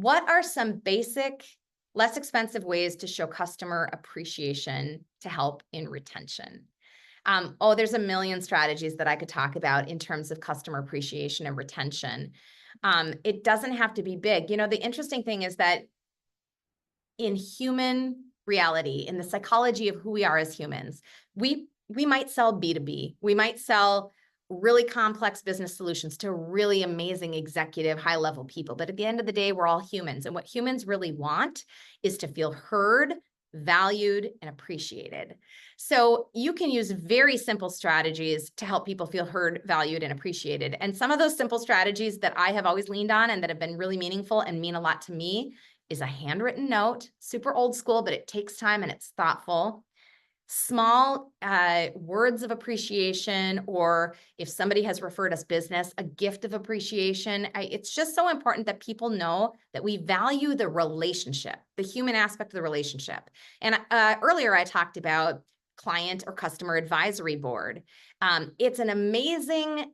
what are some basic, less expensive ways to show customer appreciation to help in retention? There's a million strategies that I could talk about in terms of customer appreciation and retention. It doesn't have to be big. The interesting thing is that in human reality, in the psychology of who we are as humans, we might sell B2B. We might sell really complex business solutions to really amazing executive high-level people. But at the end of the day, we're all humans. And what humans really want is to feel heard, valued, and appreciated. So you can use very simple strategies to help people feel heard, valued, and appreciated. And some of those simple strategies that I have always leaned on and that have been really meaningful and mean a lot to me is a handwritten note, super old school, but it takes time and it's thoughtful. Small words of appreciation, or if somebody has referred us business, a gift of appreciation. It's just so important that people know that we value the relationship, the human aspect of the relationship. And earlier I talked about client or customer advisory board. It's an amazing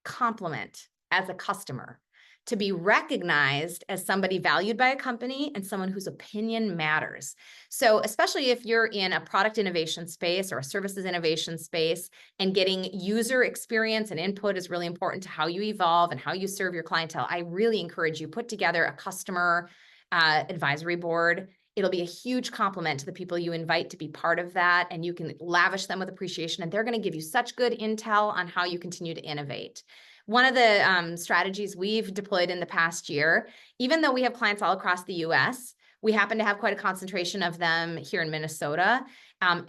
compliment as a customer to be recognized as somebody valued by a company and someone whose opinion matters. So especially if you're in a product innovation space or a services innovation space, and getting user experience and input is really important to how you evolve and how you serve your clientele, I really encourage you put together a customer advisory board. It'll be a huge compliment to the people you invite to be part of that, and you can lavish them with appreciation, and they're going to give you such good intel on how you continue to innovate. One of the strategies we've deployed in the past year, even though we have clients all across the US, we happen to have quite a concentration of them here in Minnesota,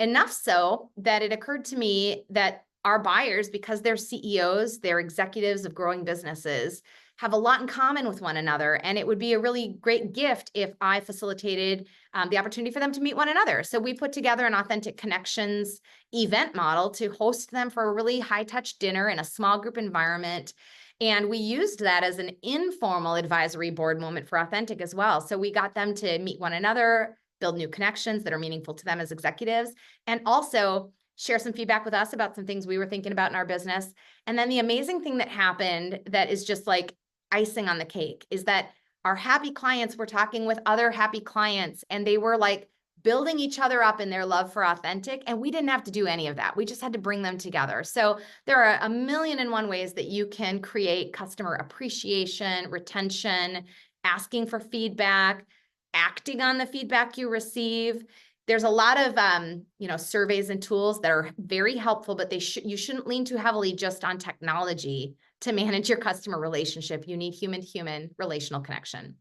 enough so that it occurred to me that our buyers, because they're CEOs, they're executives of growing businesses, have a lot in common with one another. And it would be a really great gift if I facilitated the opportunity for them to meet one another. So we put together an Authentic Connections event model to host them for a really high-touch dinner in a small group environment. And we used that as an informal advisory board moment for Authentic as well. So we got them to meet one another, build new connections that are meaningful to them as executives, and also share some feedback with us about some things we were thinking about in our business. And then the amazing thing that happened that is just like icing on the cake is that our happy clients were talking with other happy clients, and they were like building each other up in their love for Authentic. And we didn't have to do any of that. We just had to bring them together. So there are a million and one ways that you can create customer appreciation, retention, asking for feedback, acting on the feedback you receive. There's a lot of surveys and tools that are very helpful, but you shouldn't lean too heavily just on technology to manage your customer relationship. You need human-to-human relational connection.